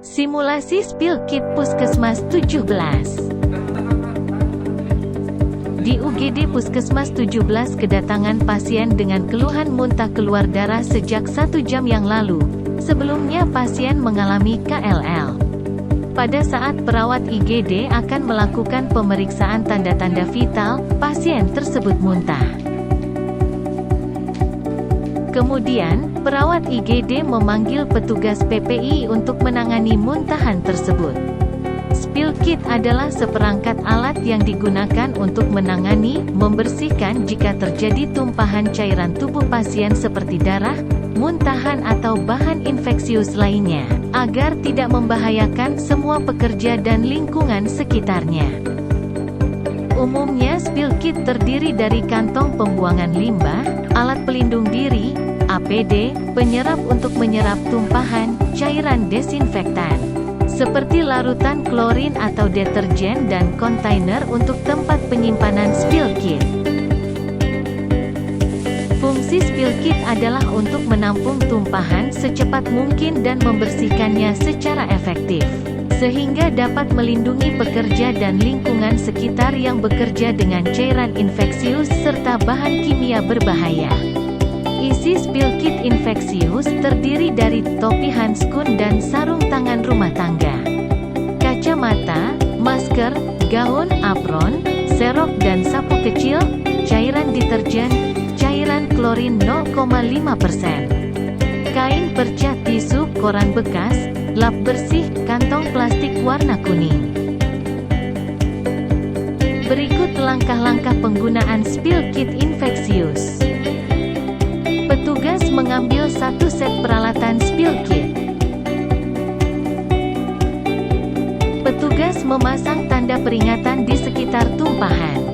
Simulasi spill kit Puskesmas 17. Di UGD Puskesmas 17 kedatangan pasien dengan keluhan muntah keluar darah sejak 1 jam yang lalu. Sebelumnya pasien mengalami KLL. Pada saat perawat IGD akan melakukan pemeriksaan tanda-tanda vital, pasien tersebut muntah. Kemudian, perawat IGD memanggil petugas PPI untuk menangani muntahan tersebut. Spill kit adalah seperangkat alat yang digunakan untuk menangani, membersihkan jika terjadi tumpahan cairan tubuh pasien seperti darah, muntahan atau bahan infeksius lainnya, agar tidak membahayakan semua pekerja dan lingkungan sekitarnya. Umumnya spill kit terdiri dari kantong pembuangan limbah, alat pelindung diri, APD, penyerap untuk menyerap tumpahan, cairan desinfektan, seperti larutan klorin atau deterjen dan kontainer untuk tempat penyimpanan spill kit. Fungsi spill kit adalah untuk menampung tumpahan secepat mungkin dan membersihkannya secara efektif, sehingga dapat melindungi pekerja dan lingkungan sekitar yang bekerja dengan cairan infeksius serta bahan kimia berbahaya. Isi spill kit infeksius terdiri dari topi handskun dan sarung tangan rumah tangga, kacamata, masker, gaun apron, serok dan sapu kecil, cairan deterjen, cairan klorin 0,5%, kain perca tisu, koran bekas, lap bersih, kantong plastik warna kuning. Berikut langkah-langkah penggunaan spill kit infeksius. Petugas mengambil 1 set peralatan spill kit. Petugas memasang tanda peringatan di sekitar tumpahan.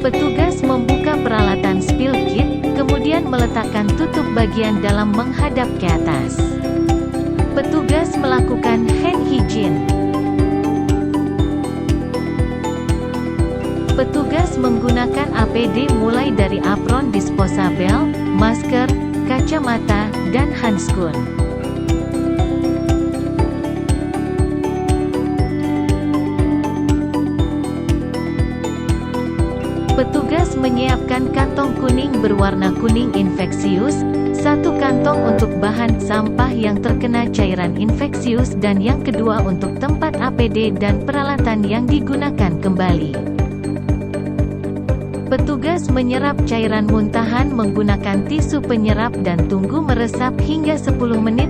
Petugas membuka peralatan spill kit, kemudian meletakkan tutup bagian dalam menghadap ke atas. Petugas melakukan hand hygiene. Petugas menggunakan APD mulai dari apron disposable, masker, kacamata, dan handskun. Petugas menyiapkan kantong kuning berwarna kuning infeksius, 1 kantong untuk bahan sampah yang terkena cairan infeksius dan yang kedua untuk tempat APD dan peralatan yang digunakan kembali. Petugas menyerap cairan muntahan menggunakan tisu penyerap dan tunggu meresap hingga 10 menit.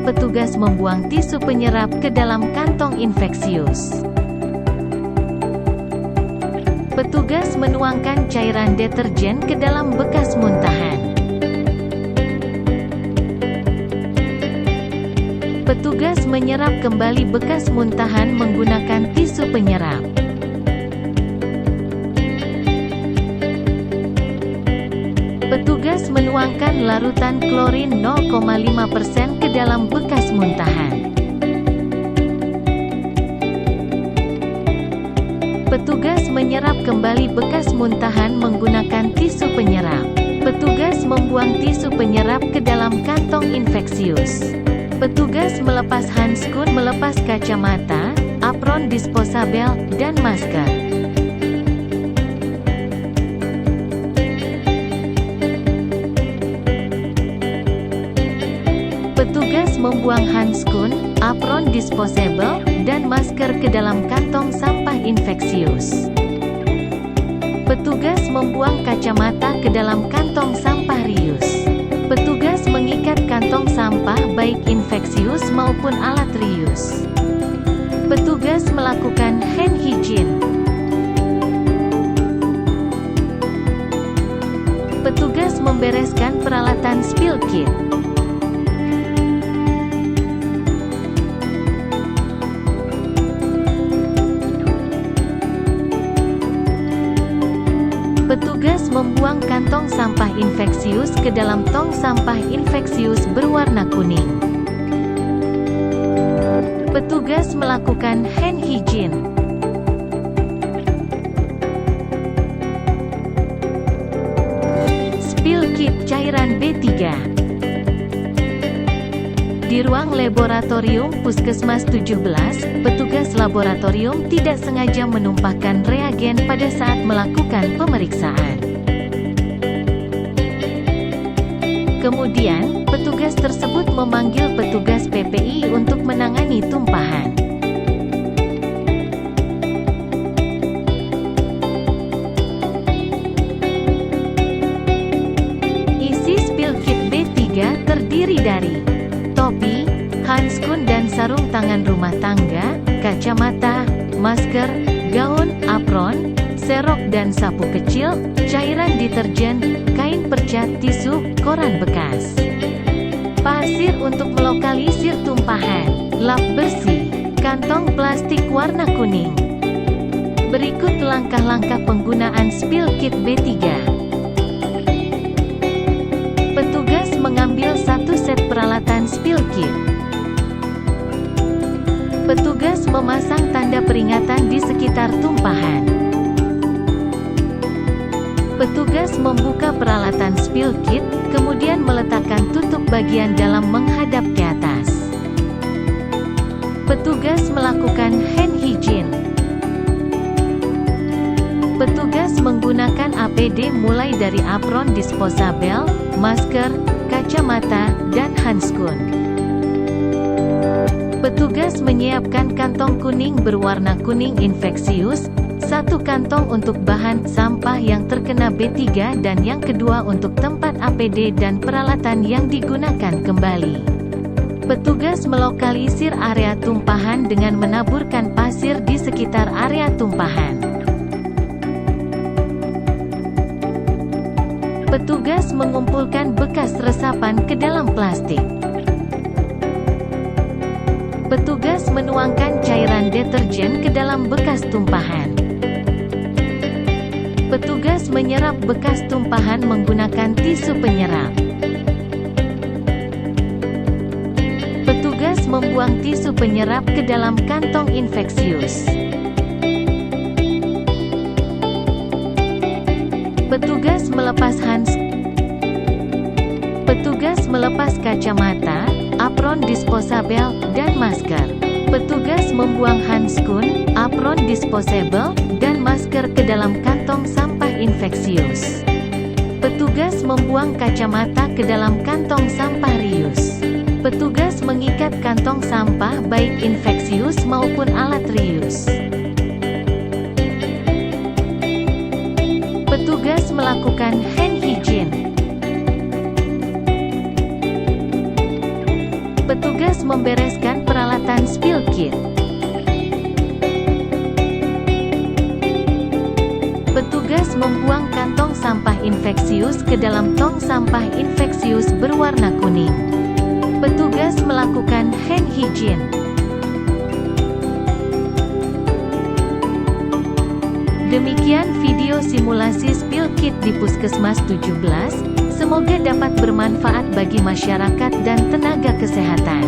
Petugas membuang tisu penyerap ke dalam kantong infeksius. Petugas menuangkan cairan deterjen ke dalam bekas muntahan. Petugas menyerap kembali bekas muntahan menggunakan tisu penyerap. Petugas menuangkan larutan klorin 0,5% ke dalam bekas muntahan. Petugas menyerap kembali bekas muntahan menggunakan tisu penyerap. Petugas membuang tisu penyerap ke dalam kantong infeksius. Petugas melepas handskun, melepas kacamata, apron disposable, dan masker. Petugas membuang handskun, apron disposable, dan masker ke dalam kantong sampah infeksius. Petugas membuang kacamata ke dalam kantong sampah rius. Petugas mengikat kantong sampah baik infeksius maupun alat rius. Petugas melakukan hand hygiene. Petugas membereskan peralatan spill kit. Petugas membuang kantong sampah infeksius ke dalam tong sampah infeksius berwarna kuning. Petugas melakukan hand hygiene. Spill kit cairan B3. Di ruang laboratorium Puskesmas 17, petugas laboratorium tidak sengaja menumpahkan reagen pada saat melakukan pemeriksaan. Kemudian, petugas tersebut memanggil petugas PPI untuk menangani tumpahan. Isi spill kit B3 terdiri dari topi, handskun dan sarung tangan rumah tangga, kacamata, masker, gaun, apron, serok dan sapu kecil, cairan deterjen, kain percat, tisu, koran bekas, pasir untuk melokalisir tumpahan, lap bersih, kantong plastik warna kuning. Berikut langkah-langkah penggunaan spill kit B3. Petugas mengambil satu set peralatan spill kit. Petugas memasang tanda peringatan di sekitar tumpahan. Petugas membuka peralatan spill kit, kemudian meletakkan tutup bagian dalam menghadap ke atas. Petugas melakukan hand hygiene. Petugas menggunakan APD mulai dari apron disposable, masker, kacamata, dan handskun. Petugas menyiapkan kantong kuning berwarna kuning infeksius, satu kantong untuk bahan sampah yang terkena B3 dan yang kedua untuk tempat APD dan peralatan yang digunakan kembali. Petugas melokalisir area tumpahan dengan menaburkan pasir di sekitar area tumpahan. Petugas mengumpulkan bekas resapan ke dalam plastik. Petugas menuangkan cairan deterjen ke dalam bekas tumpahan. Petugas menyerap bekas tumpahan menggunakan tisu penyerap. Petugas membuang tisu penyerap ke dalam kantong infeksius. Petugas melepas Petugas melepas kacamata, apron disposable, dan masker. Petugas membuang handskun, apron disposable, dan masker ke dalam kantong sampah infeksius. Petugas membuang kacamata ke dalam kantong sampah rius. Petugas mengikat kantong sampah baik infeksius maupun alat rius. Petugas melakukan hand hygiene. Petugas membereskan peralatan spill kit. Petugas membuang kantong sampah infeksius ke dalam tong sampah infeksius berwarna kuning. Petugas melakukan hand hygiene. Demikian video simulasi spill kit di Puskesmas 17, semoga dapat bermanfaat bagi masyarakat dan tenaga kesehatan.